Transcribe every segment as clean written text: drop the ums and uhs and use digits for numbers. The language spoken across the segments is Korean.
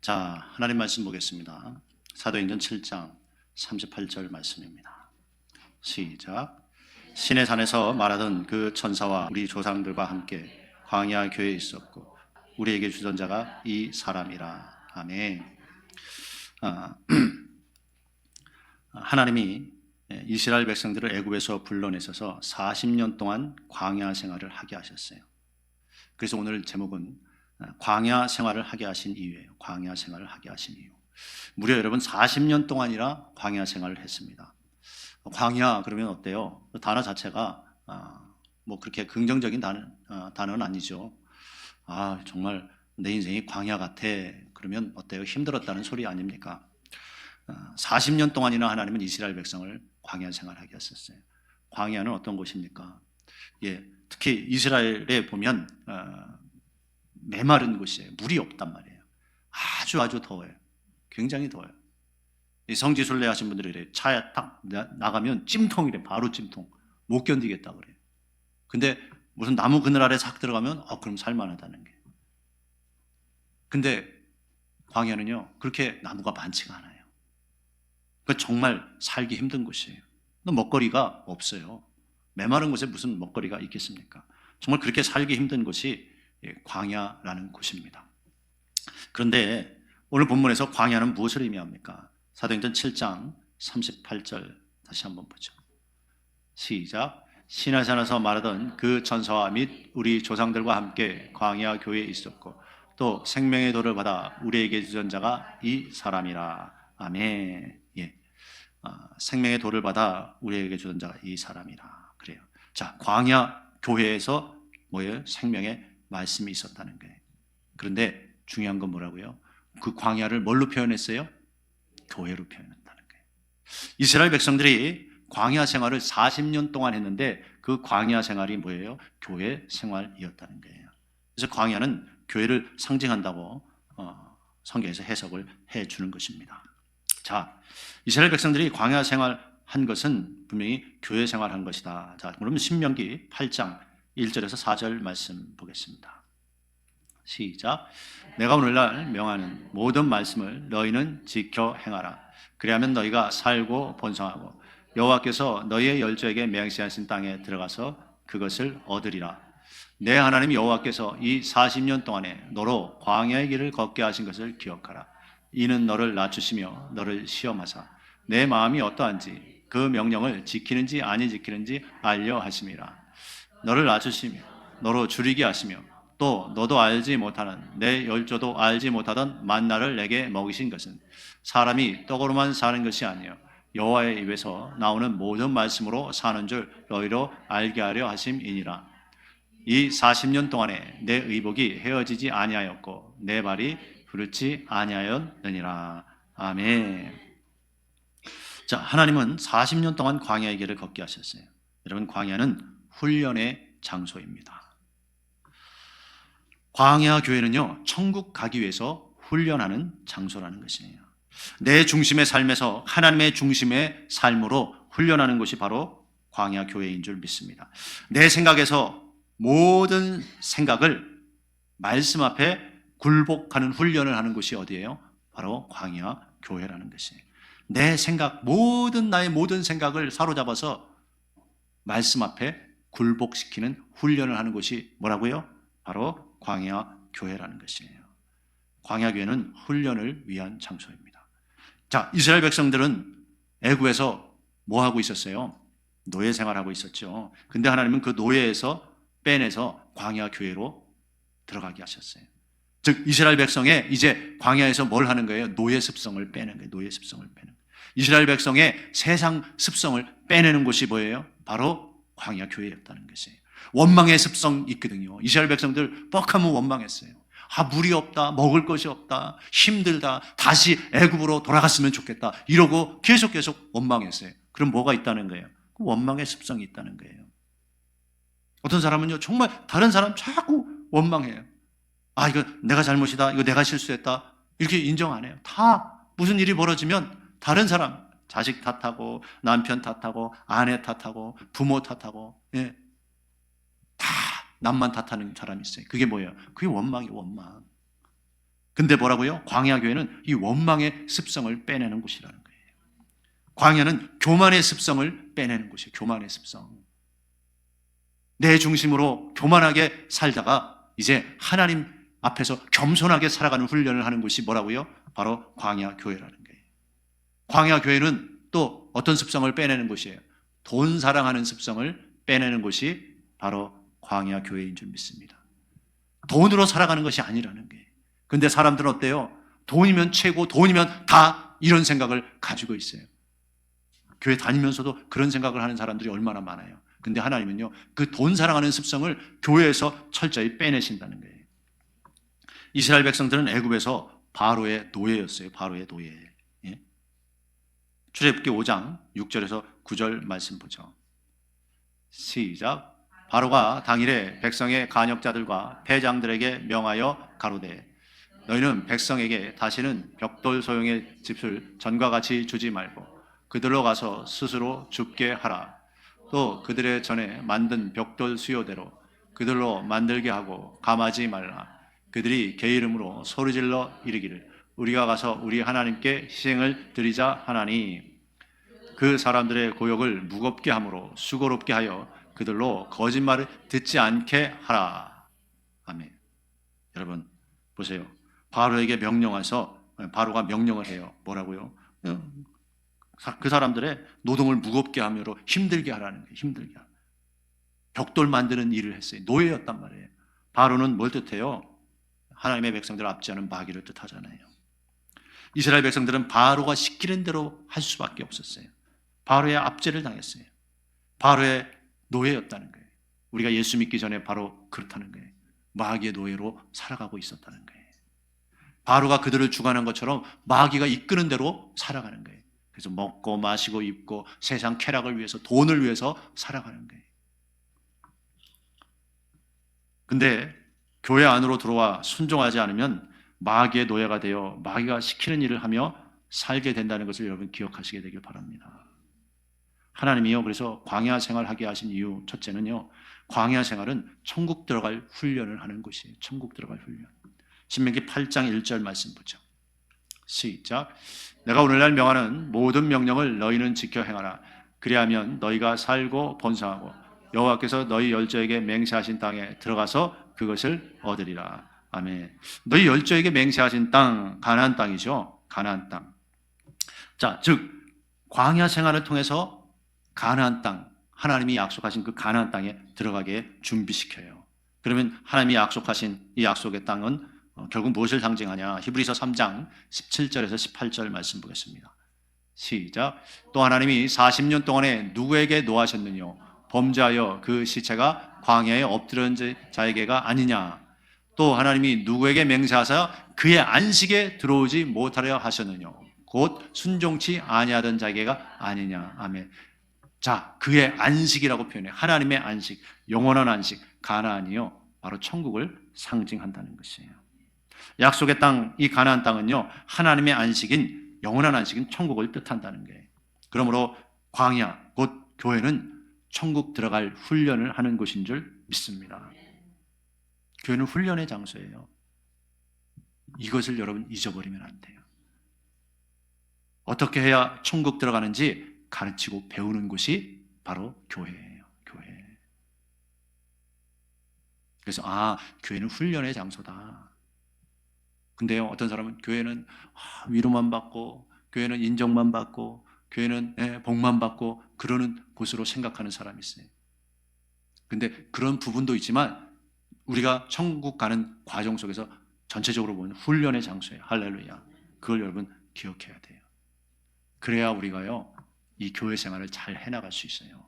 자, 하나님 말씀 보겠습니다. 사도행전 7장 38절 말씀입니다. 시작. 신의 산에서 말하던 그 천사와 우리 조상들과 함께 광야 교회에 있었고 우리에게 주던 자가 이 사람이라. 아멘. 하나님이 이스라엘 백성들을 애굽에서 불러내셔서 40년 동안 광야 생활을 하게 하셨어요. 그래서 오늘 제목은 광야 생활을 하게 하신 이유예요. 광야 생활을 하게 하신 이유. 무려 여러분 40년 동안이나 광야 생활을 했습니다. 광야 그러면 어때요? 그 단어 자체가 뭐 그렇게 긍정적인 단어는 아니죠. 정말 내 인생이 광야 같아. 그러면 어때요? 힘들었다는 소리 아닙니까? 40년 동안이나 하나님은 이스라엘 백성을 광야 생활하게 하셨어요. 광야는 어떤 곳입니까? 특히 이스라엘에 보면 메마른 곳이에요. 물이 없단 말이에요. 아주 더워요. 굉장히 더워요. 성지순례 하신 분들이 그래요. 차에 딱 나가면 찜통이래. 바로 찜통. 못 견디겠다 그래요. 근데 무슨 나무 그늘 아래 싹 들어가면 그럼 살만하다는 게. 근데 광야는요 그렇게 나무가 많지가 않아요. 그러니까 정말 살기 힘든 곳이에요. 먹거리가 없어요. 메마른 곳에 무슨 먹거리가 있겠습니까? 정말 그렇게 살기 힘든 곳이 광야라는 곳입니다. 그런데 오늘 본문에서 광야는 무엇을 의미합니까? 사도행전 7장 38절 다시 한번 보죠. 시작. 시내산에서 말하던 그 천사와 및 우리 조상들과 함께 광야 교회에 있었고 또 생명의 도를 받아 우리에게 주던 자가 이 사람이라. 아멘. 생명의 도를 받아 우리에게 주던 자가 이 사람이라. 그래요. 자, 광야 교회에서 뭐예요? 생명의 말씀이 있었다는 거예요. 그런데 중요한 건 뭐라고요? 그 광야를 뭘로 표현했어요? 교회로 표현한다는 거예요. 이스라엘 백성들이 광야 생활을 40년 동안 했는데 그 광야 생활이 뭐예요? 교회 생활이었다는 거예요. 그래서 광야는 교회를 상징한다고 성경에서 해석을 해주는 것입니다. 자, 이스라엘 백성들이 광야 생활한 것은 분명히 교회 생활한 것이다. 자, 그러면 신명기 8장 1절에서 4절 말씀 보겠습니다. 시작. 내가 오늘날 명하는 모든 말씀을 너희는 지켜 행하라. 그리하면 너희가 살고 번성하고 여호와께서 너희의 열조에게 맹세하신 땅에 들어가서 그것을 얻으리라. 내 하나님 여호와께서 이 40년 동안에 너로 광야의 길을 걷게 하신 것을 기억하라. 이는 너를 낮추시며 너를 시험하사 내 마음이 어떠한지 그 명령을 지키는지 아니 지키는지 알려 하심이라. 너를 낮추시며 너로 줄이게 하시며 또 너도 알지 못하는 내 열조도 알지 못하던 만나를 내게 먹이신 것은 사람이 떡으로만 사는 것이 아니요 여호와의 입에서 나오는 모든 말씀으로 사는 줄 너희로 알게 하려 하심이니라. 이 40년 동안에 내 의복이 헤어지지 아니하였고 내 발이 부르지 아니하였느니라. 아멘. 자, 하나님은 40년 동안 광야의 길을 걷게 하셨어요. 여러분, 광야는 훈련의 장소입니다. 광야 교회는요, 천국 가기 위해서 훈련하는 장소라는 것이에요. 내 중심의 삶에서 하나님의 중심의 삶으로 훈련하는 것이 바로 광야 교회인 줄 믿습니다. 내 생각에서 모든 생각을 말씀 앞에 굴복하는 훈련을 하는 곳이 어디예요? 바로 광야 교회라는 것이에요. 내 생각, 나의 모든 생각을 사로잡아서 말씀 앞에 굴복시키는 훈련을 하는 곳이 뭐라고요? 바로 광야 교회라는 것이에요. 광야 교회는 훈련을 위한 장소입니다. 자, 이스라엘 백성들은 애굽에서 뭐 하고 있었어요? 노예 생활하고 있었죠. 근데 하나님은 그 노예에서 빼내서 광야 교회로 들어가게 하셨어요. 즉 이스라엘 백성의 이제 광야에서 뭘 하는 거예요? 노예 습성을 빼는 거예요. 노예 습성을 빼는 거예요. 이스라엘 백성의 세상 습성을 빼내는 곳이 뭐예요? 바로 광야 교회였다는 것이에요. 원망의 습성이 있거든요. 이스라엘 백성들 뻑하면 원망했어요. 물이 없다, 먹을 것이 없다, 힘들다, 다시 애굽으로 돌아갔으면 좋겠다 이러고 계속 원망했어요. 그럼 뭐가 있다는 거예요? 원망의 습성이 있다는 거예요. 어떤 사람은요 정말 다른 사람 자꾸 원망해요. 이거 내가 잘못이다, 이거 내가 실수했다 이렇게 인정 안 해요. 다 무슨 일이 벌어지면 다른 사람, 자식 탓하고 남편 탓하고 아내 탓하고 부모 탓하고 다 남만 탓하는 사람이 있어요. 그게 뭐예요? 그게 원망이에요. 원망. 근데 뭐라고요? 광야 교회는 이 원망의 습성을 빼내는 곳이라는 거예요. 광야는 교만의 습성을 빼내는 곳이에요. 교만의 습성. 내 중심으로 교만하게 살다가 이제 하나님 앞에서 겸손하게 살아가는 훈련을 하는 곳이 뭐라고요? 바로 광야 교회라는 거예요. 광야 교회는 또 어떤 습성을 빼내는 곳이에요? 돈 사랑하는 습성을 빼내는 곳이 바로 광야 교회인 줄 믿습니다. 돈으로 살아가는 것이 아니라는 거예요. 근데 사람들은 어때요? 돈이면 최고, 돈이면 다, 이런 생각을 가지고 있어요. 교회 다니면서도 그런 생각을 하는 사람들이 얼마나 많아요. 근데 하나님은요, 그 돈 사랑하는 습성을 교회에서 철저히 빼내신다는 거예요. 이스라엘 백성들은 애굽에서 바로의 노예였어요. 바로의 노예. 예? 출애굽기 5장 6절에서 9절 말씀 보죠. 시작. 바로가 당일에 백성의 간역자들과 패장들에게 명하여 가로되 너희는 백성에게 다시는 벽돌 소용의 집을 전과 같이 주지 말고 그들로 가서 스스로 죽게 하라. 또 그들의 전에 만든 벽돌 수요대로 그들로 만들게 하고 감하지 말라. 그들이 개 이름으로 소리질러 이르기를 우리가 가서 우리 하나님께 희생을 드리자 하나니 그 사람들의 고역을 무겁게 함으로 수고롭게 하여 그들로 거짓말을 듣지 않게 하라. 아멘. 여러분 보세요. 바로에게 명령해서 바로가 명령을 해요. 뭐라고요? 그 사람들의 노동을 무겁게 하므로 힘들게 하라는 거예요. 힘들게 하라. 벽돌 만드는 일을 했어요. 노예였단 말이에요. 바로는 뭘 뜻해요? 하나님의 백성들을 압제하는 마귀를 뜻하잖아요. 이스라엘 백성들은 바로가 시키는 대로 할 수밖에 없었어요. 바로의 압제를 당했어요. 바로의 노예였다는 거예요. 우리가 예수 믿기 전에 바로 그렇다는 거예요. 마귀의 노예로 살아가고 있었다는 거예요. 바로가 그들을 주관한 것처럼 마귀가 이끄는 대로 살아가는 거예요. 그래서 먹고 마시고 입고 세상 쾌락을 위해서 돈을 위해서 살아가는 거예요. 근데 교회 안으로 들어와 순종하지 않으면 마귀의 노예가 되어 마귀가 시키는 일을 하며 살게 된다는 것을 여러분 기억하시게 되길 바랍니다. 하나님이요, 그래서 광야 생활하게 하신 이유 첫째는요, 광야 생활은 천국 들어갈 훈련을 하는 것이에요. 천국 들어갈 훈련. 신명기 8장 1절 말씀 보죠. 시작. 내가 오늘날 명하는 모든 명령을 너희는 지켜 행하라. 그리하면 너희가 살고 번성하고 여호와께서 너희 열조에게 맹세하신 땅에 들어가서 그것을 얻으리라. 아멘. 너희 열조에게 맹세하신 땅, 가나안 땅이죠. 가나안 땅. 자, 즉 광야 생활을 통해서 가나안 땅, 하나님이 약속하신 그 가나안 땅에 들어가게 준비시켜요. 그러면 하나님이 약속하신 이 약속의 땅은 결국 무엇을 상징하냐? 히브리서 3장 17절에서 18절 말씀 보겠습니다. 시작. 또 하나님이 40년 동안에 누구에게 노하셨느뇨? 범죄하여 그 시체가 광야에 엎드린 자에게가 아니냐? 또 하나님이 누구에게 맹세하사 그의 안식에 들어오지 못하려 하셨느뇨? 곧 순종치 아니하던 자에게가 아니냐? 아멘. 자, 그의 안식이라고 표현해요. 하나님의 안식, 영원한 안식, 가나안이요, 바로 천국을 상징한다는 것이에요. 약속의 땅, 이 가나안 땅은요, 하나님의 안식인, 영원한 안식인 천국을 뜻한다는 거예요. 그러므로 광야, 곧 교회는 천국 들어갈 훈련을 하는 곳인 줄 믿습니다. 교회는 훈련의 장소예요. 이것을 여러분 잊어버리면 안 돼요. 어떻게 해야 천국 들어가는지 가르치고 배우는 곳이 바로 교회예요. 교회. 그래서 교회는 훈련의 장소다. 근데요, 어떤 사람은 교회는 위로만 받고, 교회는 인정만 받고, 교회는 복만 받고 그러는 곳으로 생각하는 사람이 있어요. 근데 그런 부분도 있지만 우리가 천국 가는 과정 속에서 전체적으로 보면 훈련의 장소예요. 할렐루야. 그걸 여러분 기억해야 돼요. 그래야 우리가요, 이 교회 생활을 잘 해나갈 수 있어요.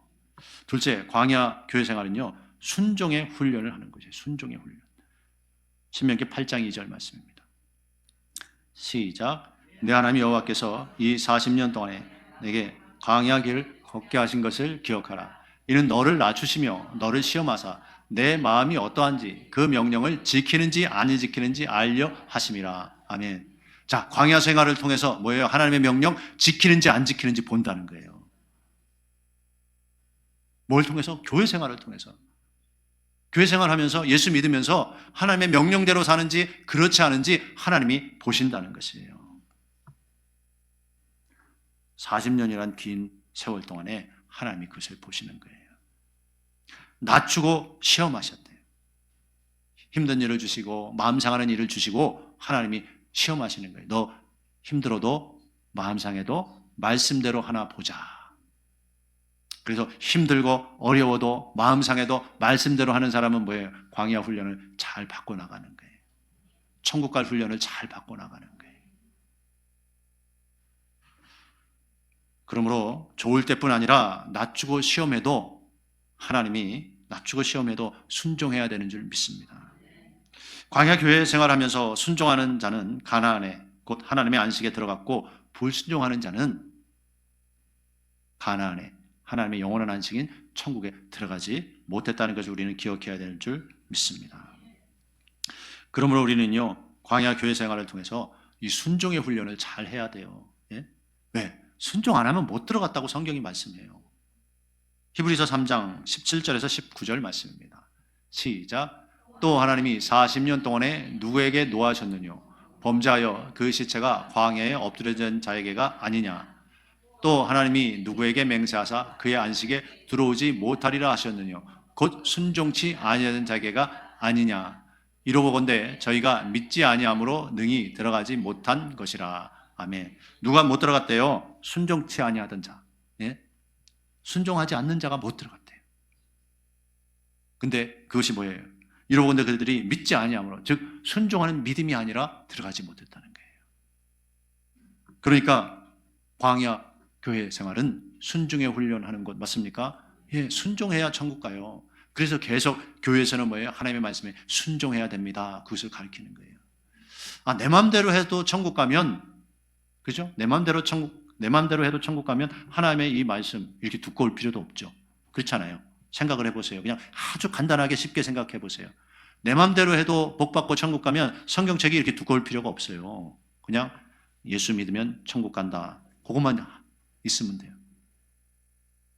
둘째, 광야 교회 생활은요, 순종의 훈련을 하는 거죠. 순종의 훈련. 신명기 8장 2절 말씀입니다. 시작. 내 하나님 여호와께서 이 40년 동안에 내게 광야 길을 걷게 하신 것을 기억하라. 이는 너를 낮추시며 너를 시험하사 내 마음이 어떠한지 그 명령을 지키는지 아니 지키는지 알려 하심이라. 아멘. 자, 광야 생활을 통해서 뭐예요? 하나님의 명령 지키는지 안 지키는지 본다는 거예요. 뭘 통해서? 교회 생활을 통해서. 교회 생활하면서 예수 믿으면서 하나님의 명령대로 사는지 그렇지 않은지 하나님이 보신다는 것이에요. 40년이란 긴 세월 동안에 하나님이 그것을 보시는 거예요. 낮추고 시험하셨대요. 힘든 일을 주시고 마음 상하는 일을 주시고 하나님이 시험하시는 거예요. 너 힘들어도 마음 상해도 말씀대로 하나 보자. 그래서 힘들고 어려워도 마음 상해도 말씀대로 하는 사람은 뭐예요? 광야 훈련을 잘 받고 나가는 거예요. 천국 갈 훈련을 잘 받고 나가는 거예요. 그러므로 좋을 때뿐 아니라 낮추고 시험해도 하나님이 낮추고 시험해도 순종해야 되는 줄 믿습니다. 광야 교회 생활하면서 순종하는 자는 가나안에 곧 하나님의 안식에 들어갔고 불순종하는 자는 가나안에 하나님의 영원한 안식인 천국에 들어가지 못했다는 것을 우리는 기억해야 되는 줄 믿습니다. 그러므로 우리는요, 광야 교회 생활을 통해서 이 순종의 훈련을 잘 해야 돼요. 예? 왜? 순종 안 하면 못 들어갔다고 성경이 말씀해요. 히브리서 3장 17절에서 19절 말씀입니다. 시작. 또 하나님이 40년 동안에 누구에게 노하셨느뇨? 범죄하여 그 시체가 광야에 엎드려진 자에게가 아니냐? 또 하나님이 누구에게 맹세하사 그의 안식에 들어오지 못하리라 하셨느뇨? 곧 순종치 아니하는 자에게가 아니냐? 이러보건대 저희가 믿지 아니함으로 능히 들어가지 못한 것이라. 아멘. 누가 못 들어갔대요? 순종치 아니하던 자. 예? 순종하지 않는 자가 못 들어갔대요. 근데 그것이 뭐예요? 이러고는데 그들이 믿지 아니함으로, 즉 순종하는 믿음이 아니라 들어가지 못했다는 거예요. 그러니까 광야 교회 생활은 순종의 훈련하는 것 맞습니까? 예, 순종해야 천국 가요. 그래서 계속 교회에서는 뭐예요? 하나님의 말씀에 순종해야 됩니다. 그것을 가르치는 거예요. 아, 내 마음대로 해도 천국 가면, 그죠? 내 마음대로 해도 천국 가면 하나님의 이 말씀 이렇게 두꺼울 필요도 없죠. 그렇잖아요. 생각을 해보세요. 그냥 아주 간단하게 쉽게 생각해 보세요. 내 마음대로 해도 복 받고 천국 가면 성경책이 이렇게 두꺼울 필요가 없어요. 그냥 예수 믿으면 천국 간다. 그것만 있으면 돼요.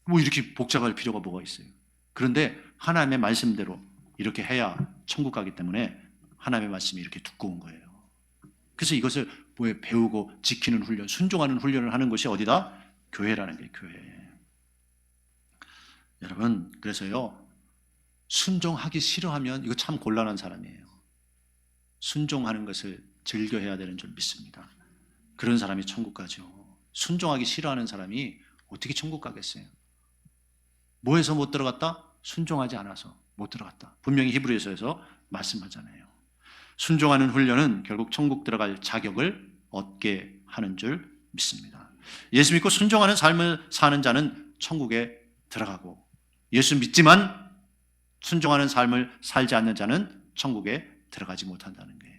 뭐 이렇게 복잡할 필요가 뭐가 있어요. 그런데 하나님의 말씀대로 이렇게 해야 천국 가기 때문에 하나님의 말씀이 이렇게 두꺼운 거예요. 그래서 이것을 배우고 지키는 훈련, 순종하는 훈련을 하는 것이 어디다? 교회라는 게 교회. 여러분, 그래서요, 순종하기 싫어하면 이거 참 곤란한 사람이에요. 순종하는 것을 즐겨해야 되는 줄 믿습니다. 그런 사람이 천국 가죠. 순종하기 싫어하는 사람이 어떻게 천국 가겠어요? 뭐해서 못 들어갔다? 순종하지 않아서 못 들어갔다. 분명히 히브리서에서 말씀하잖아요. 순종하는 훈련은 결국 천국 들어갈 자격을 얻게 하는 줄 믿습니다. 예수 믿고 순종하는 삶을 사는 자는 천국에 들어가고, 예수 믿지만 순종하는 삶을 살지 않는 자는 천국에 들어가지 못한다는 거예요.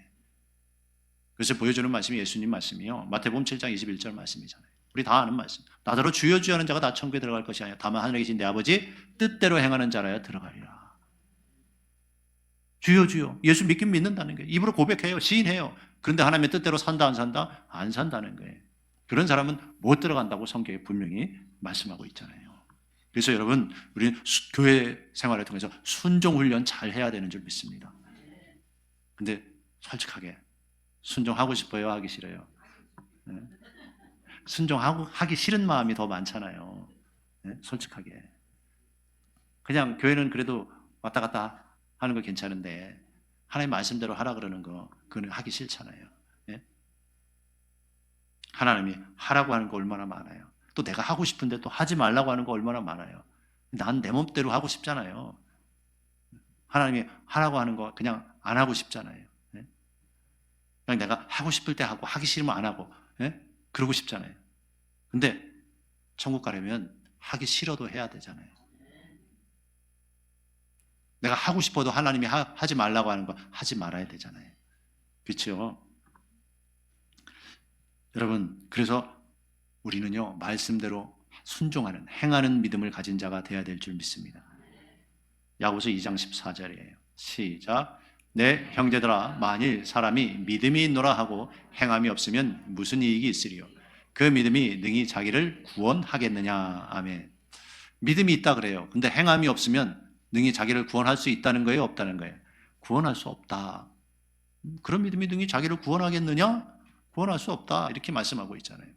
그래서 보여주는 말씀이 예수님 말씀이요, 마태복음 7장 21절 말씀이잖아요. 우리 다 아는 말씀. 나더러 주여 주여 하는 자가 다 천국에 들어갈 것이 아니라 다만 하늘에 계신 내 아버지 뜻대로 행하는 자라야 들어가리라. 주여 주여. 예수 믿긴 믿는다는 거예요. 입으로 고백해요. 시인해요. 그런데 하나님의 뜻대로 산다 안 산다? 안 산다는 거예요. 그런 사람은 못 들어간다고 성경에 분명히 말씀하고 있잖아요. 그래서 여러분, 우리는 교회 생활을 통해서 순종 훈련 잘 해야 되는 줄 믿습니다. 근데 솔직하게 순종하고 싶어요? 하기 싫어요? 네. 순종하기 싫은 마음이 더 많잖아요. 네? 솔직하게. 그냥 교회는 그래도 왔다 갔다 하는 거 괜찮은데 하나님 말씀대로 하라 그러는 거 그거는 하기 싫잖아요. 네? 하나님이 하라고 하는 거 얼마나 많아요. 또 내가 하고 싶은데 또 하지 말라고 하는 거 얼마나 많아요. 난 내 몸대로 하고 싶잖아요. 하나님이 하라고 하는 거 그냥 안 하고 싶잖아요. 네? 그냥 내가 하고 싶을 때 하고 하기 싫으면 안 하고, 네? 그러고 싶잖아요. 근데 천국 가려면 하기 싫어도 해야 되잖아요. 내가 하고 싶어도 하나님이 하지 말라고 하는 거 하지 말아야 되잖아요. 그렇죠? 여러분, 그래서 우리는요, 말씀대로 순종하는, 행하는 믿음을 가진 자가 되어야 될 줄 믿습니다. 야고보서 2장 14절이에요. 시작. 내 형제들아, 만일 사람이 믿음이 있노라 하고 행함이 없으면 무슨 이익이 있으리요? 그 믿음이 능히 자기를 구원하겠느냐. 아멘. 믿음이 있다 그래요. 근데 행함이 없으면 능히 자기를 구원할 수 있다는 거예요? 없다는 거예요? 구원할 수 없다. 그런 믿음이 능히 자기를 구원하겠느냐? 구원할 수 없다. 이렇게 말씀하고 있잖아요.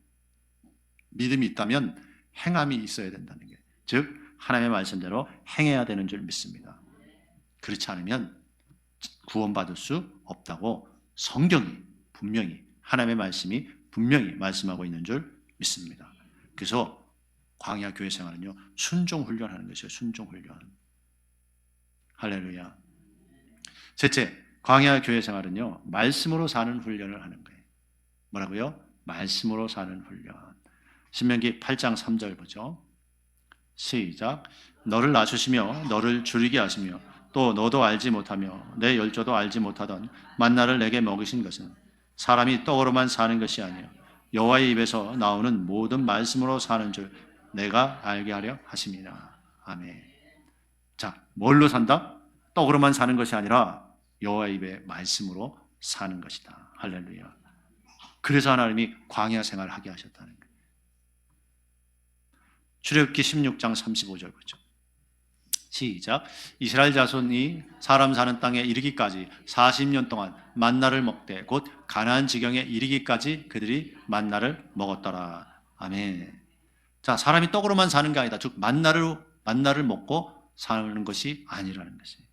믿음이 있다면 행함이 있어야 된다는 거예요. 즉 하나님의 말씀대로 행해야 되는 줄 믿습니다. 그렇지 않으면 구원받을 수 없다고 성경이 분명히, 하나님의 말씀이 분명히 말씀하고 있는 줄 믿습니다. 그래서 광야 교회 생활은요, 순종 훈련하는 것이에요. 순종 훈련. 할렐루야. 셋째, 광야 교회 생활은요, 말씀으로 사는 훈련을 하는 거예요. 뭐라고요? 말씀으로 사는 훈련. 신명기 8장 3절 보죠. 시작. 너를 낮추시며 너를 줄이게 하시며 또 너도 알지 못하며 내 열조도 알지 못하던 만나를 내게 먹이신 것은 사람이 떡으로만 사는 것이 아니요 여호와의 입에서 나오는 모든 말씀으로 사는 줄 내가 알게 하려 하심이라. 아멘. 자, 뭘로 산다? 떡으로만 사는 것이 아니라 여호와의 입의 말씀으로 사는 것이다. 할렐루야. 그래서 하나님이 광야 생활을 하게 하셨다는 거예요. 출애굽기 16장 35절 보죠. 시작. 이스라엘 자손이 사람 사는 땅에 이르기까지 40년 동안 만나를 먹되 곧 가나안 지경에 이르기까지 그들이 만나를 먹었더라. 아멘. 자, 사람이 떡으로만 사는 게 아니다. 즉 만나를 먹고 사는 것이 아니라는 것이에요.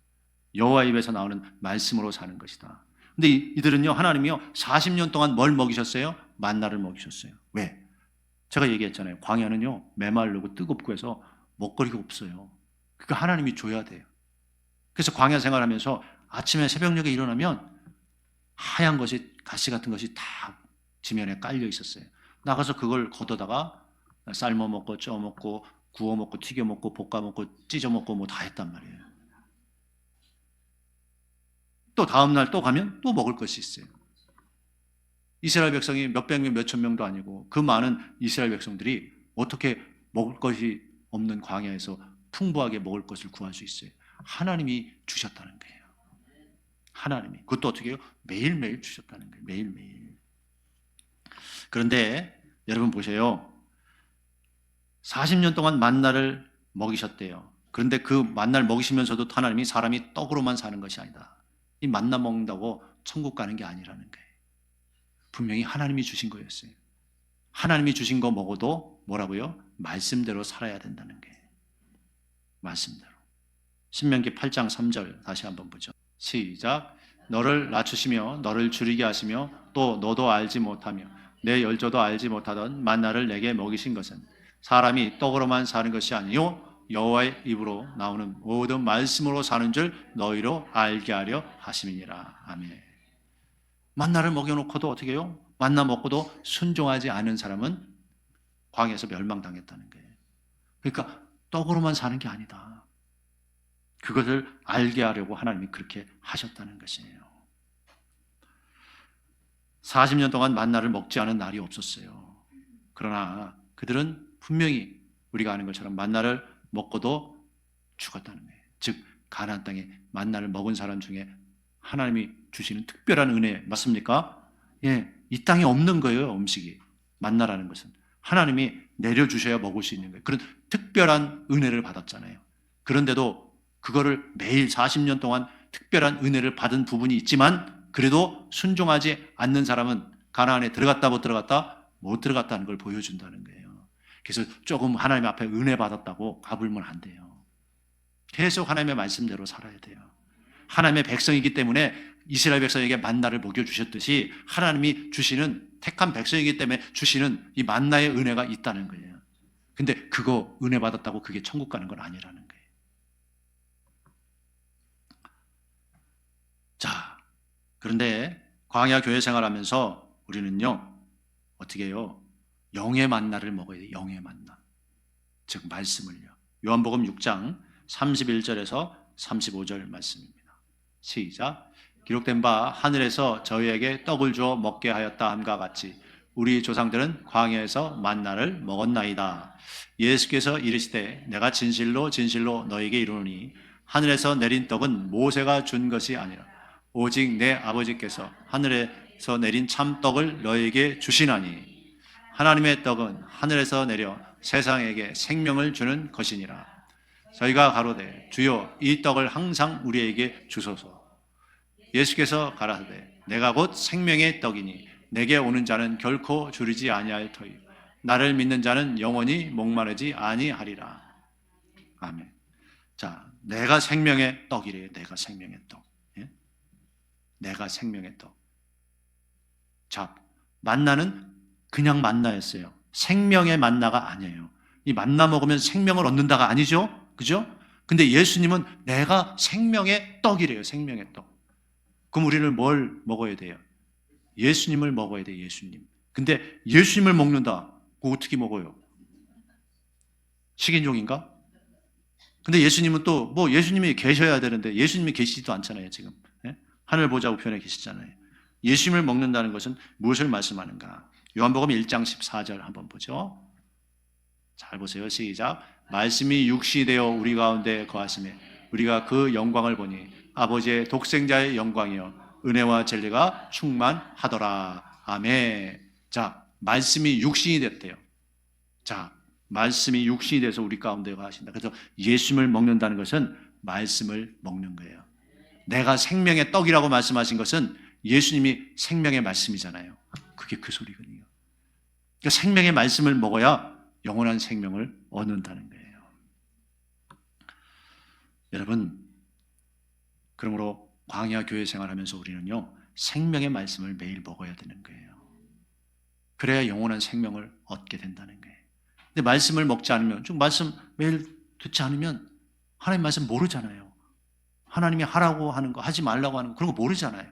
여호와 입에서 나오는 말씀으로 사는 것이다. 근데 이들은요, 하나님이요 40년 동안 뭘 먹이셨어요? 만나를 먹이셨어요. 왜? 제가 얘기했잖아요. 광야는요 메마르고 뜨겁고 해서 먹거리가 없어요. 그러니까 하나님이 줘야 돼요. 그래서 광야 생활하면서 아침에 새벽녘에 일어나면 하얀 것이, 가시 같은 것이 다 지면에 깔려 있었어요. 나가서 그걸 걷어다가 삶아 먹고 쪄 먹고 구워 먹고 튀겨 먹고 볶아 먹고 찢어 먹고 뭐 다 했단 말이에요. 또 다음 날 또 가면 또 먹을 것이 있어요. 이스라엘 백성이 몇백 명, 몇천 명도 아니고 그 많은 이스라엘 백성들이 어떻게 먹을 것이 없는 광야에서 풍부하게 먹을 것을 구할 수 있어요? 하나님이 주셨다는 거예요. 하나님이. 그것도 어떻게 해요? 매일매일 주셨다는 거예요. 매일매일. 그런데 여러분 보세요. 40년 동안 만나를 먹이셨대요. 그런데 그 만나를 먹이시면서도 하나님이 사람이 떡으로만 사는 것이 아니다. 이 만나 먹는다고 천국 가는 게 아니라는 거예요. 분명히 하나님이 주신 거였어요. 하나님이 주신 거 먹어도 뭐라고요? 말씀대로 살아야 된다는 거예요. 말씀대로. 신명기 8장 3절 다시 한번 보죠. 시작. 너를 낮추시며 너를 줄이게 하시며 또 너도 알지 못하며 내 열조도 알지 못하던 만나를 내게 먹이신 것은 사람이 떡으로만 사는 것이 아니요 여호와의 입으로 나오는 모든 말씀으로 사는 줄 너희로 알게 하려 하심이니라. 아멘. 만나를 먹여놓고도 어떻게 해요? 만나 먹고도 순종하지 않은 사람은 광야에서 멸망당했다는 거예요. 그러니까 떡으로만 사는 게 아니다. 그것을 알게 하려고 하나님이 그렇게 하셨다는 것이에요. 40년 동안 만나를 먹지 않은 날이 없었어요. 그러나 그들은 분명히 우리가 아는 것처럼 만나를 먹고도 죽었다는 거예요. 즉 가나안 땅에 만나를 먹은 사람 중에 하나님이 주시는 특별한 은혜 맞습니까? 예, 이 땅에 없는 거예요. 음식이 만나라는 것은 하나님이 내려주셔야 먹을 수 있는 거예요. 그런 특별한 은혜를 받았잖아요. 그런데도 그거를 매일 40년 동안 특별한 은혜를 받은 부분이 있지만 그래도 순종하지 않는 사람은 가나안에 들어갔다 못 들어갔다는 걸 보여준다는 거예요. 그래서 조금 하나님 앞에 은혜 받았다고 가불면 안 돼요. 계속 하나님의 말씀대로 살아야 돼요. 하나님의 백성이기 때문에 이스라엘 백성에게 만나를 먹여주셨듯이 하나님이 주시는 택한 백성이기 때문에 주시는 이 만나의 은혜가 있다는 거예요. 근데 그거 은혜 받았다고 그게 천국 가는 건 아니라는 거예요. 자, 그런데 광야 교회 생활하면서 우리는요 어떻게 해요? 영의 만나를 먹어야 돼요. 영의 만나. 즉 말씀을요. 요한복음 6장 31절에서 35절 말씀입니다. 시작. 기록된 바 하늘에서 저희에게 떡을 주어 먹게 하였다 함과 같이 우리 조상들은 광야에서 만나를 먹었나이다. 예수께서 이르시되 내가 진실로 진실로 너에게 이르노니 하늘에서 내린 떡은 모세가 준 것이 아니라 오직 내 아버지께서 하늘에서 내린 참떡을 너에게 주시나니 하나님의 떡은 하늘에서 내려 세상에게 생명을 주는 것이니라. 저희가 가로되 주여 이 떡을 항상 우리에게 주소서. 예수께서 가라사대 내가 곧 생명의 떡이니 내게 오는 자는 결코 줄이지 아니할 터이요 나를 믿는 자는 영원히 목마르지 아니하리라. 아멘. 자, 내가 생명의 떡이래요. 내가 생명의 떡. 예? 내가 생명의 떡. 자, 만나는 그냥 만나였어요. 생명의 만나가 아니에요. 이 만나 먹으면 생명을 얻는다가 아니죠. 그죠? 근데 예수님은 내가 생명의 떡이래요. 생명의 떡. 그럼 우리는 뭘 먹어야 돼요? 예수님을 먹어야 돼요. 예수님. 근데 예수님을 먹는다. 그거 어떻게 먹어요? 식인종인가? 근데 예수님은 또 뭐 예수님이 계셔야 되는데 예수님이 계시지도 않잖아요. 지금. 예? 하늘 보좌 우편에 계시잖아요. 예수님을 먹는다는 것은 무엇을 말씀하는가? 요한복음 1장 14절 한번 보죠. 잘 보세요. 시작. 말씀이 육신이 되어 우리 가운데 거하심에 우리가 그 영광을 보니 아버지의 독생자의 영광이요 은혜와 진리가 충만하더라. 아멘. 자, 말씀이 육신이 됐대요. 자, 말씀이 육신이 돼서 우리 가운데 거하신다. 그래서 예수님을 먹는다는 것은 말씀을 먹는 거예요. 내가 생명의 떡이라고 말씀하신 것은 예수님이 생명의 말씀이잖아요. 그게 그 소리거든요. 그러니까 생명의 말씀을 먹어야 영원한 생명을 얻는다는 거예요. 여러분, 그러므로 광야 교회 생활하면서 우리는요 생명의 말씀을 매일 먹어야 되는 거예요. 그래야 영원한 생명을 얻게 된다는 거예요. 근데 말씀을 먹지 않으면, 좀 말씀 매일 듣지 않으면 하나님 말씀 모르잖아요. 하나님이 하라고 하는 거, 하지 말라고 하는 거 그런 거 모르잖아요.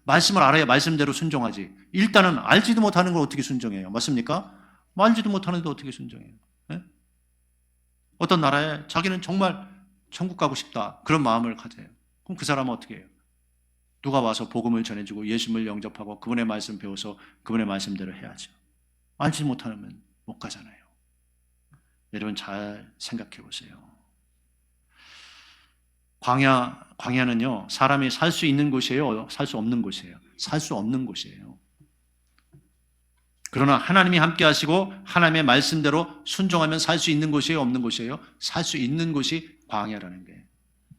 말씀을 알아야 말씀대로 순종하지. 일단은 알지도 못하는 걸 어떻게 순종해요? 맞습니까? 알지도 못하는데 어떻게 순종해요? 네? 어떤 나라에 자기는 정말 천국 가고 싶다 그런 마음을 가져요. 그럼 그 사람은 어떻게 해요? 누가 와서 복음을 전해주고 예수님을 영접하고 그분의 말씀 배워서 그분의 말씀대로 해야죠. 알지 못하면 못 가잖아요. 여러분 잘 생각해 보세요. 광야는요 사람이 살 수 있는 곳이에요? 살 수 없는 곳이에요? 살 수 없는 곳이에요. 그러나 하나님이 함께 하시고 하나님의 말씀대로 순종하면 살 수 있는 곳이에요? 없는 곳이에요? 살 수 있는 곳이 광야라는 거예요.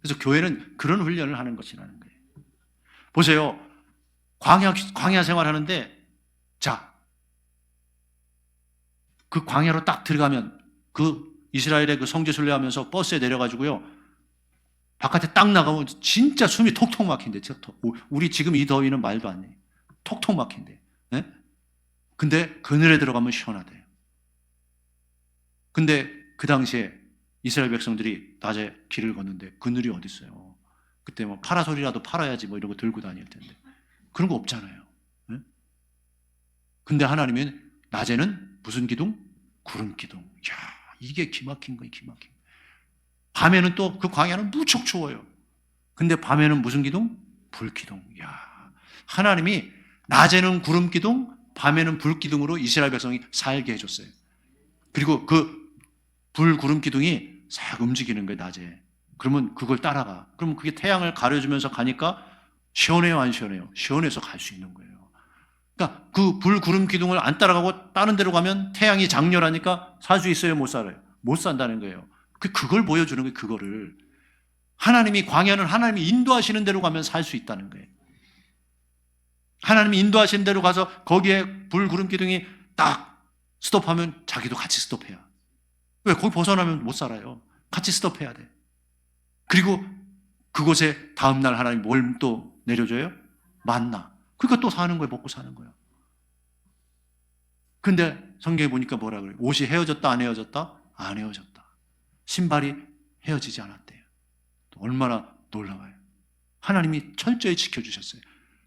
그래서 교회는 그런 훈련을 하는 것이라는 거예요. 보세요. 광야 생활하는데 자, 그 광야로 딱 들어가면 그 이스라엘의 그 성지 순례하면서 버스에 내려가지고요 바깥에 딱 나가면 진짜 숨이 톡톡 막힌대. 우리 지금 이 더위는 말도 안 해. 톡톡 막힌대. 네? 근데 그늘에 들어가면 시원하대요. 근데 그 당시에 이스라엘 백성들이 낮에 길을 걷는데 그늘이 어디 있어요? 그때 뭐 파라솔이라도 팔아야지 뭐 이러고 들고 다닐 텐데 그런 거 없잖아요. 네? 근데 하나님은 낮에는 무슨 기둥? 구름 기둥. 야, 이게 기막힌 거예요. 기막힌. 밤에는 또 그 광야는 무척 추워요. 근데 밤에는 무슨 기둥? 불 기둥. 야, 하나님이 낮에는 구름 기둥, 밤에는 불 기둥으로 이스라엘 백성이 살게 해줬어요. 그리고 그 불 구름 기둥이 싹 움직이는 거예요. 낮에. 그러면 그걸 따라가. 그러면 그게 태양을 가려주면서 가니까 시원해요, 안 시원해요? 시원해서 갈 수 있는 거예요. 그러니까 그 불 구름 기둥을 안 따라가고 다른 데로 가면 태양이 장렬하니까 살 수 있어요, 못 살아요? 못 산다는 거예요. 그걸 보여주는 거예요. 그거를 하나님이 광야는 하나님이 인도하시는 대로 가면 살 수 있다는 거예요. 하나님이 인도하시는 대로 가서 거기에 불 구름 기둥이 딱 스톱하면 자기도 같이 스톱해야. 왜? 거기 벗어나면 못 살아요. 같이 스톱해야 돼. 그리고 그곳에 다음날 하나님이 뭘 또 내려줘요? 만나. 그러니까 또 사는 거예요. 먹고 사는 거예요. 근데 성경에 보니까 뭐라 그래요? 옷이 헤어졌다 안 헤어졌다? 안 헤어졌다. 신발이 헤어지지 않았대요. 얼마나 놀라워요. 하나님이 철저히 지켜주셨어요.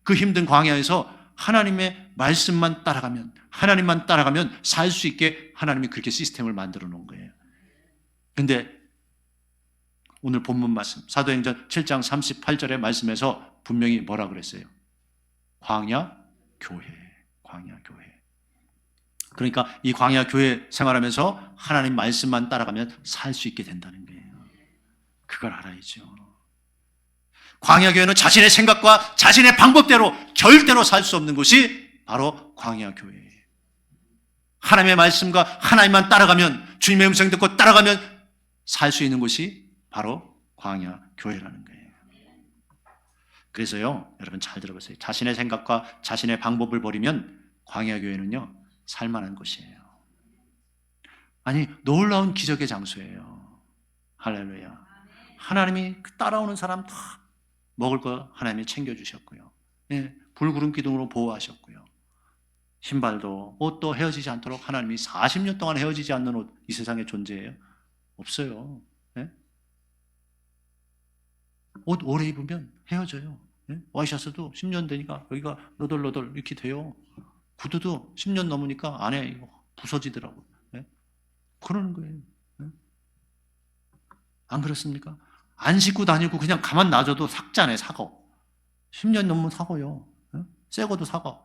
그 힘든 광야에서 하나님의 말씀만 따라가면, 하나님만 따라가면 살 수 있게 하나님이 그렇게 시스템을 만들어 놓은 거예요. 근데 오늘 본문 말씀 사도행전 7장 38절의 말씀에서 분명히 뭐라 그랬어요? 광야 교회. 그러니까 이 광야 교회 생활하면서 하나님 말씀만 따라가면 살 수 있게 된다는 거예요. 그걸 알아야죠. 광야 교회는 자신의 생각과 자신의 방법대로 절대로 살 수 없는 곳이 바로 광야 교회예요. 하나님의 말씀과 하나님만 따라가면, 주님의 음성 듣고 따라가면 살 수 있는 곳이 바로 광야 교회라는 거예요. 그래서요, 여러분 잘 들어보세요. 자신의 생각과 자신의 방법을 버리면 광야 교회는요, 살만한 곳이에요. 아니, 놀라운 기적의 장소예요. 할렐루야. 하나님이 따라오는 사람 다 먹을 거 하나님이 챙겨주셨고요. 예, 불구름 기둥으로 보호하셨고요. 신발도 옷도 헤어지지 않도록 하나님이 40년 동안 헤어지지 않는 옷 이 세상에 존재해요? 없어요. 예? 옷 오래 입으면 헤어져요. 예? 와이셔츠도 10년 되니까 여기가 너덜너덜 이렇게 돼요. 구두도 10년 넘으니까 안에 부서지더라고요. 예? 그러는 거예요. 예? 안 그렇습니까? 안 신고 다니고 그냥 가만 놔줘도 삭잖아요. 사고. 10년 넘으면 사고요. 예? 새 거도 사고.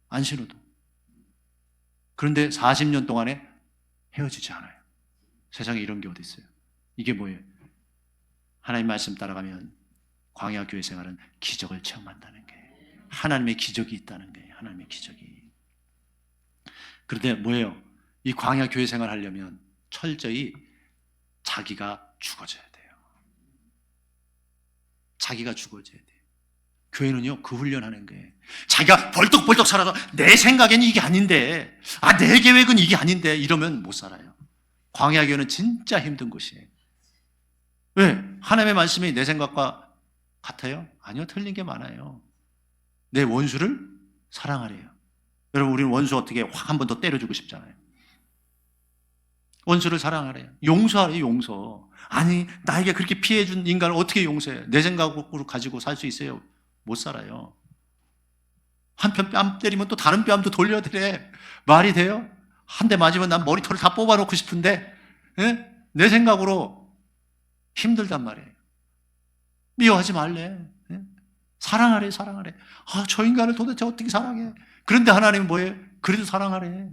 안 신어도. 그런데 40년 동안에 헤어지지 않아요. 세상에 이런 게 어디 있어요? 이게 뭐예요? 하나님 말씀 따라가면 광야 교회 생활은 기적을 체험한다는 게 하나님의 기적이 있다는 거예요. 하나님의 기적이. 그런데 뭐예요? 이 광야 교회 생활 하려면 철저히 자기가 죽어져야 돼요. 자기가 죽어져야 돼요. 교회는요, 그 훈련하는 거예요. 자기가 벌떡벌떡 살아서 내 생각에는 이게 아닌데, 내 계획은 이게 아닌데 이러면 못 살아요. 광야 교회는 진짜 힘든 곳이에요. 왜? 하나님의 말씀이 내 생각과 같아요? 아니요, 틀린 게 많아요. 내 원수를 사랑하래요. 여러분, 우리는 원수 어떻게 확 한 번 더 때려주고 싶잖아요. 원수를 사랑하래요. 용서하래요, 용서. 아니, 나에게 그렇게 피해준 인간을 어떻게 용서해요? 내 생각으로 가지고 살 수 있어요? 못 살아요. 한편 뺨 때리면 또 다른 뺨도 돌려드래. 말이 돼요? 한 대 맞으면 난 머리털을 다 뽑아놓고 싶은데, 예? 내 생각으로 힘들단 말이에요. 미워하지 말래. 예? 사랑하래, 사랑하래. 저 인간을 도대체 어떻게 사랑해? 그런데 하나님은 뭐예요? 그래도 사랑하래.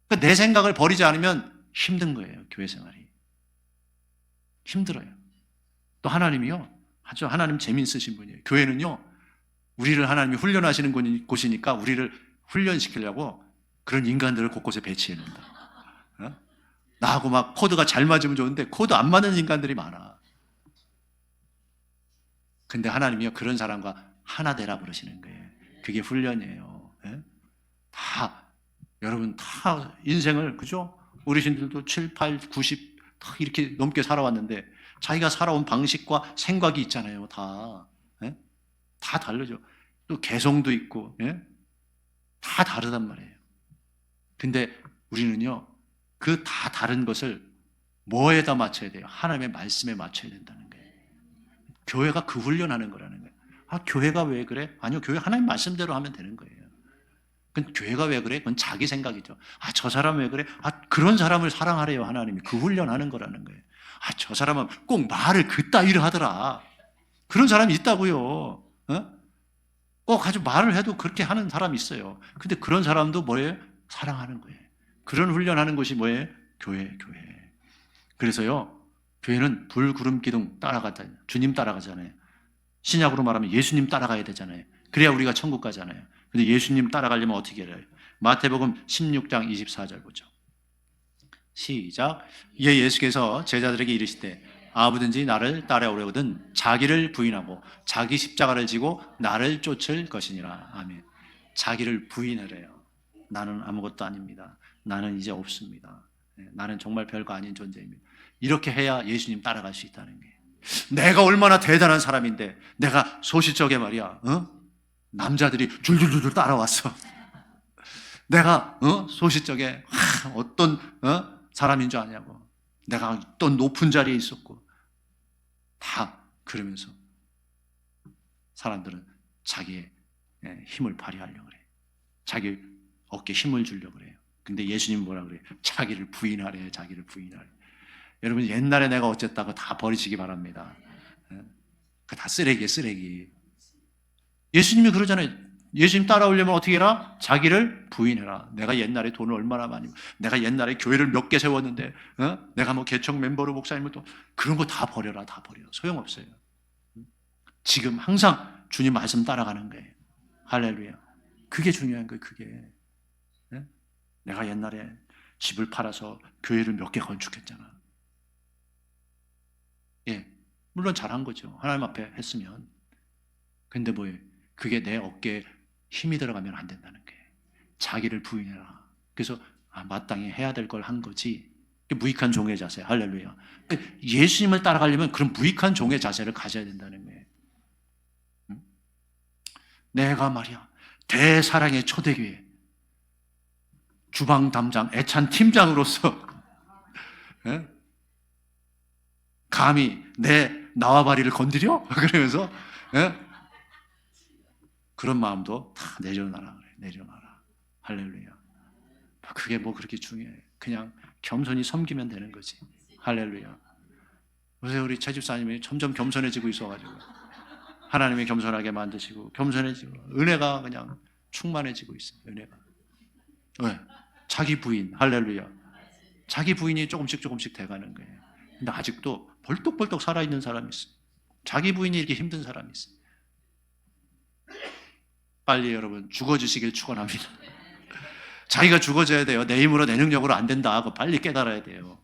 그러니까 내 생각을 버리지 않으면 힘든 거예요, 교회 생활이. 힘들어요. 또 하나님이요, 아주 하나님 재미있으신 분이에요. 교회는요, 우리를 하나님이 훈련하시는 곳이니까 우리를 훈련시키려고 그런 인간들을 곳곳에 배치해 놓는다. 어? 나하고 막 코드가 잘 맞으면 좋은데 코드 안 맞는 인간들이 많아. 근데 하나님이요, 그런 사람과 하나 되라 그러시는 거예요. 그게 훈련이에요. 예? 여러분 다 인생을, 그죠? 어르신들도 7, 8, 90 다 이렇게 넘게 살아왔는데 자기가 살아온 방식과 생각이 있잖아요. 다. 예? 다 다르죠. 또 개성도 있고, 예? 다 다르단 말이에요. 근데 우리는요, 그 다 다른 것을 뭐에다 맞춰야 돼요? 하나님의 말씀에 맞춰야 된다는 거예요. 교회가 그 훈련하는 거라는 거예요. 교회가 왜 그래? 아니요, 교회 하나님 말씀대로 하면 되는 거예요. 그건 교회가 왜 그래? 그건 자기 생각이죠. 저 사람 왜 그래? 그런 사람을 사랑하래요, 하나님이. 그 훈련하는 거라는 거예요. 저 사람은 꼭 말을 그따위로 하더라. 그런 사람이 있다고요. 어? 꼭 아주 말을 해도 그렇게 하는 사람이 있어요. 근데 그런 사람도 뭐예요? 사랑하는 거예요. 그런 훈련하는 것이 뭐예요? 교회. 그래서요, 교회는 불구름 기둥 따라가다, 주님 따라가잖아요. 신약으로 말하면 예수님 따라가야 되잖아요. 그래야 우리가 천국 가잖아요. 근데 예수님 따라가려면 어떻게 해야 해요? 마태복음 16장 24절 보죠. 시작. 이에 예수께서 제자들에게 이르시되 아무든지 나를 따라오려거든 자기를 부인하고 자기 십자가를 지고 나를 쫓을 것이니라. 아멘. 자기를 부인하래요. 나는 아무것도 아닙니다. 나는 이제 없습니다. 나는 정말 별거 아닌 존재입니다. 이렇게 해야 예수님 따라갈 수 있다는 거예요. 내가 얼마나 대단한 사람인데 내가 소시적에 말이야, 남자들이 줄줄줄 따라왔어. 내가 소시적에 어떤 사람인 줄 아냐고. 내가 어떤 높은 자리에 있었고. 다 그러면서 사람들은 자기의 힘을 발휘하려고 그래요. 자기 어깨에 힘을 주려고 그래요. 근데 예수님 뭐라 그래요? 자기를 부인하래. 자기를 부인하래. 여러분, 옛날에 내가 어쨌다고 다 버리시기 바랍니다. 그 다 쓰레기예요, 쓰레기. 예수님이 그러잖아요. 예수님 따라오려면 어떻게 해라? 자기를 부인해라. 내가 옛날에 돈을 얼마나 많이, 내가 옛날에 교회를 몇 개 세웠는데, 내가 뭐 개척 멤버로 목사님을 또, 그런 거 다 버려라, 다 버려. 소용없어요. 지금 항상 주님 말씀 따라가는 거예요. 할렐루야. 그게 중요한 거예요, 그게. 내가 옛날에 집을 팔아서 교회를 몇 개 건축했잖아. 물론 잘한 거죠. 하나님 앞에 했으면. 근데 뭐예요? 그게 내 어깨에 힘이 들어가면 안 된다는 거예요. 자기를 부인해라. 그래서 마땅히 해야 될 걸 한 거지. 무익한 종의 자세. 할렐루야. 예수님을 따라가려면 그런 무익한 종의 자세를 가져야 된다는 거예요. 내가 말이야 대사랑의 초대교회 주방 담장 애찬 팀장으로서 감히 내 나와바리를 건드려? 그러면서 그런 마음도 다 내려놔라 그래. 내려놔라. 할렐루야. 그게 뭐 그렇게 중요해. 그냥 겸손히 섬기면 되는 거지. 할렐루야. 요새 우리 최 집사님이 점점 겸손해지고 있어가지고 하나님이 겸손하게 만드시고 겸손해지고 은혜가 그냥 충만해지고 있어요. 은혜가. 왜? 자기 부인. 할렐루야. 자기 부인이 조금씩 돼가는 거예요. 근데 아직도 벌떡벌떡 살아있는 사람이 있어요. 자기 부인이 이렇게 힘든 사람이 있어요. 빨리 여러분 죽어주시길 축원합니다. 자기가 죽어져야 돼요. 내 힘으로 내 능력으로 안 된다 하고 빨리 깨달아야 돼요.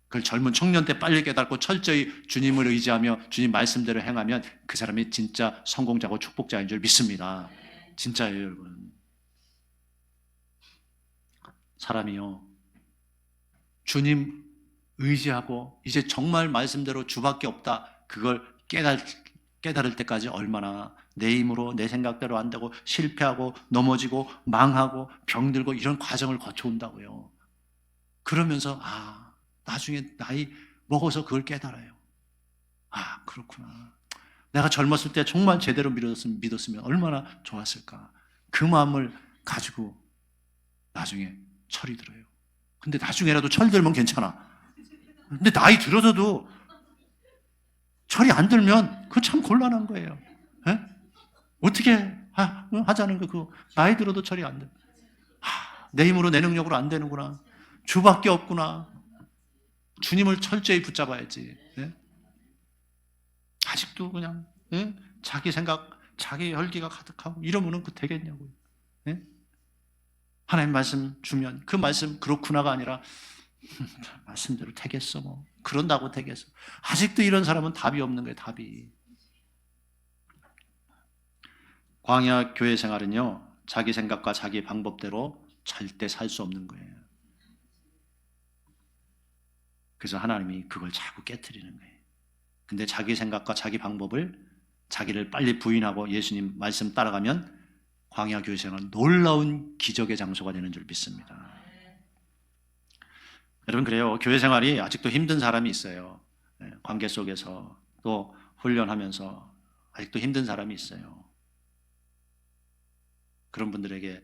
그걸 젊은 청년 때 빨리 깨닫고 철저히 주님을 의지하며 주님 말씀대로 행하면 그 사람이 진짜 성공자고 축복자인 줄 믿습니다. 진짜예요, 여러분. 사람이요, 주님 의지하고 이제 정말 말씀대로 주밖에 없다, 그걸 깨달을 때까지 얼마나 내 힘으로 내 생각대로 안 되고 실패하고 넘어지고 망하고 병들고 이런 과정을 거쳐온다고요. 그러면서 나중에 나이 먹어서 그걸 깨달아요. 그렇구나. 내가 젊었을 때 정말 제대로 믿었으면 얼마나 좋았을까. 그 마음을 가지고 나중에 철이 들어요. 근데 나중에라도 철 들면 괜찮아. 근데 나이 들어서도 철이 안 들면 그거 참 곤란한 거예요. 어떻게 하자는 거, 그거 나이 들어도 철이 안 돼. 내 힘으로 내 능력으로 안 되는구나. 주밖에 없구나. 주님을 철저히 붙잡아야지. 아직도 그냥 자기 생각, 자기 혈기가 가득하고 이러면은 그 되겠냐고요. 하나님 말씀 주면 그 말씀 그렇구나가 아니라 말씀대로 되겠어 뭐 그런다고 되겠어. 아직도 이런 사람은 답이 없는 거예요. 답이. 광야 교회 생활은요, 자기 생각과 자기 방법대로 절대 살 수 없는 거예요. 그래서 하나님이 그걸 자꾸 깨트리는 거예요. 근데 자기 생각과 자기 방법을, 자기를 빨리 부인하고 예수님 말씀 따라가면 광야 교회 생활은 놀라운 기적의 장소가 되는 줄 믿습니다. 여러분, 그래요. 교회 생활이 아직도 힘든 사람이 있어요. 관계 속에서 또 훈련하면서 아직도 힘든 사람이 있어요. 그런 분들에게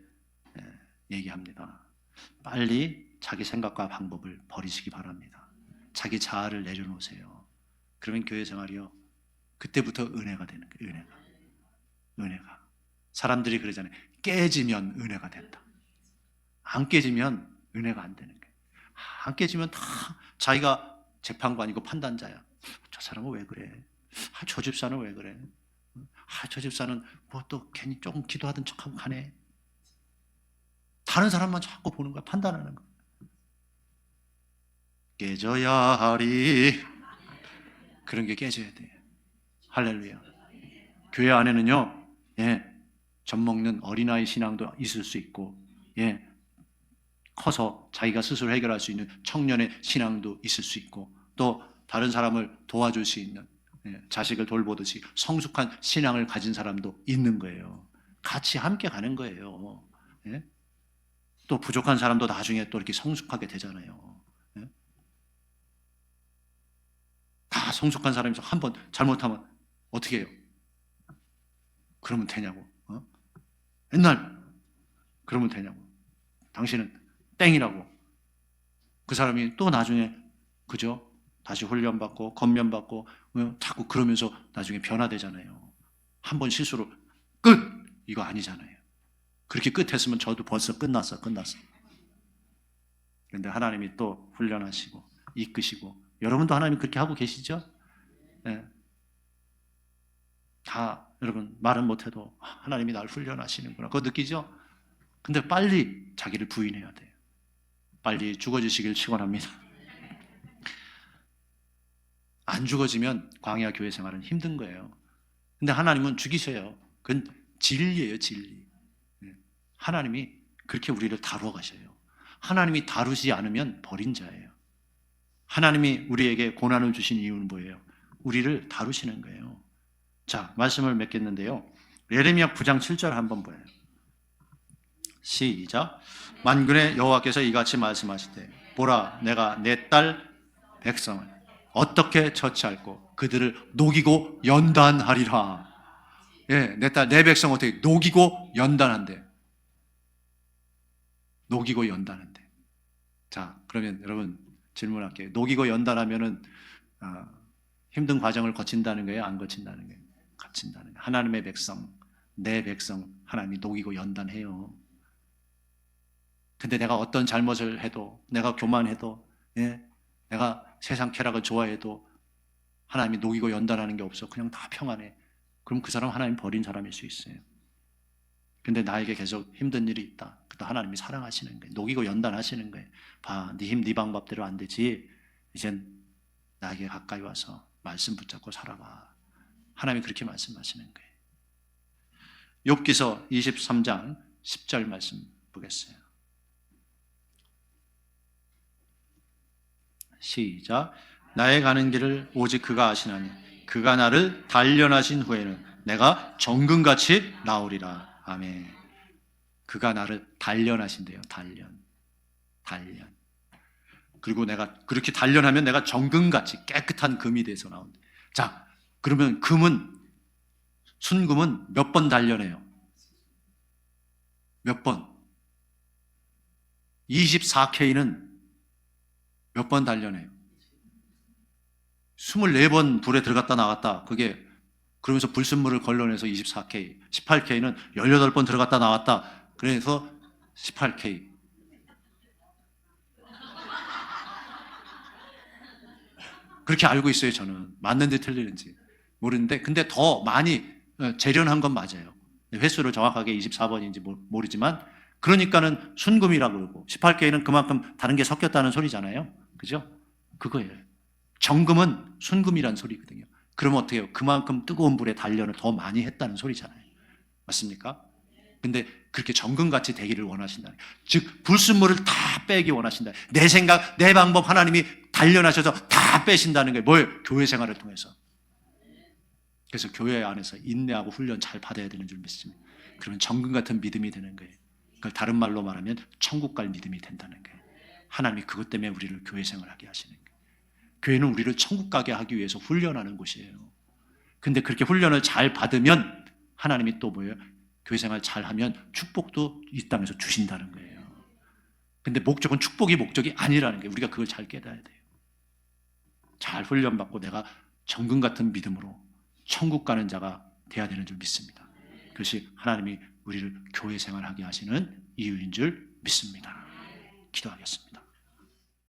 얘기합니다. 빨리 자기 생각과 방법을 버리시기 바랍니다. 자기 자아를 내려놓으세요. 그러면 교회 생활이요, 그때부터 은혜가 되는 거예요. 은혜가. 사람들이 그러잖아요. 깨지면 은혜가 된다. 안 깨지면 은혜가 안 되는 거예요. 안 깨지면 다 자기가 재판관이고 판단자야. 저 사람은 왜 그래? 저 집사는 왜 그래? 저 집사는 뭐 또 괜히 조금 기도하던 척하고 가네. 다른 사람만 자꾸 보는 거야. 판단하는 거야. 깨져야 하리. 그런 게 깨져야 돼. 할렐루야. 교회 안에는요, 젖 먹는 어린아이 신앙도 있을 수 있고, 커서 자기가 스스로 해결할 수 있는 청년의 신앙도 있을 수 있고, 또 다른 사람을 도와줄 수 있는, 자식을 돌보듯이 성숙한 신앙을 가진 사람도 있는 거예요. 같이 함께 가는 거예요. 또 부족한 사람도 나중에 또 이렇게 성숙하게 되잖아요. 다 성숙한 사람이 한번 잘못하면 어떻게 해요? 그러면 되냐고. 옛날 그러면 되냐고. 당신은 땡이라고. 그 사람이 또 나중에 그죠? 다시 훈련받고 건면받고 자꾸 그러면서 나중에 변화되잖아요. 한 번 실수로 끝! 이거 아니잖아요. 그렇게 끝했으면 저도 벌써 끝났어. 그런데 하나님이 또 훈련하시고 이끄시고, 여러분도 하나님이 그렇게 하고 계시죠? 다 여러분 말은 못해도 하나님이 날 훈련하시는구나, 그거 느끼죠? 근데 빨리 자기를 부인해야 돼요. 빨리 죽어주시길 축원합니다. 안 죽어지면 광야 교회 생활은 힘든 거예요. 근데 하나님은 죽이셔요. 그건 진리예요, 진리. 하나님이 그렇게 우리를 다루어 가셔요. 하나님이 다루지 않으면 버린 자예요. 하나님이 우리에게 고난을 주신 이유는 뭐예요? 우리를 다루시는 거예요. 자, 말씀을 맺겠는데요. 예레미야 9장 7절 한번 보여요. 시작. 만군의 여호와께서 이같이 말씀하시되 보라 내가 내 딸 백성을 어떻게 처치할꼬 그들을 녹이고 연단하리라. 예, 내 딸 내 백성 어떻게 녹이고 연단한대. 녹이고 연단한대. 자, 그러면 여러분 질문할게요. 녹이고 연단하면은 힘든 과정을 거친다는 거예요? 안 거친다는 거예요? 거친다는 거예요. 하나님의 백성, 내 백성 하나님이 녹이고 연단해요. 근데 내가 어떤 잘못을 해도, 내가 교만해도, 예, 내가 세상 쾌락을 좋아해도 하나님이 녹이고 연단하는 게 없어. 그냥 다 평안해. 그럼 그 사람 하나님 버린 사람일 수 있어요. 근데 나에게 계속 힘든 일이 있다. 그때 하나님이 사랑하시는 거예요. 녹이고 연단하시는 거예요. 봐, 네 힘, 네 방법대로 안 되지. 이젠 나에게 가까이 와서 말씀 붙잡고 살아봐. 하나님이 그렇게 말씀하시는 거예요. 욥기서 23장 10절 말씀 보겠어요. 시작. 나의 가는 길을 오직 그가 아시나니 그가 나를 단련하신 후에는 내가 정금같이 나오리라. 아멘. 그가 나를 단련하신대요. 단련. 그리고 내가 그렇게 단련하면 내가 정금같이 깨끗한 금이 돼서 나온다. 자, 그러면 순금은 몇 번 단련해요? 몇 번? 24K는 몇 번 단련해요? 24번 불에 들어갔다 나왔다. 그게 그러면서 불순물을 걸러내서 24K, 18K는 18번 들어갔다 나왔다. 그래서 18K. 그렇게 알고 있어요, 저는. 맞는지 틀리는지 모르는데, 근데 더 많이 재련한 건 맞아요. 횟수를 정확하게 24번인지 모르지만, 그러니까는 순금이라고 그러고, 18K는 그만큼 다른 게 섞였다는 소리잖아요. 그죠? 그거예요. 정금은 순금이란 소리거든요. 그러면 어떻게 해요? 그만큼 뜨거운 불에 단련을 더 많이 했다는 소리잖아요. 맞습니까? 근데 그렇게 정금같이 되기를 원하신다. 즉 불순물을 다 빼기 원하신다. 내 생각, 내 방법 하나님이 단련하셔서 다 빼신다는 거예요. 뭘? 교회 생활을 통해서. 그래서 교회 안에서 인내하고 훈련 잘 받아야 되는 줄 믿습니다. 그러면 정금 같은 믿음이 되는 거예요. 그걸 다른 말로 말하면 천국 갈 믿음이 된다는 거예요. 하나님이 그것 때문에 우리를 교회 생활하게 하시는 거예요. 교회는 우리를 천국 가게 하기 위해서 훈련하는 곳이에요. 근데 그렇게 훈련을 잘 받으면 하나님이 또 뭐예요? 교회 생활 잘하면 축복도 이 땅에서 주신다는 거예요. 근데 목적은 축복이 목적이 아니라는 게 우리가 그걸 잘 깨달아야 돼요. 잘 훈련받고 내가 정금 같은 믿음으로 천국 가는 자가 돼야 되는 줄 믿습니다. 그것이 하나님이 우리를 교회 생활하게 하시는 이유인 줄 믿습니다. 기도하겠습니다.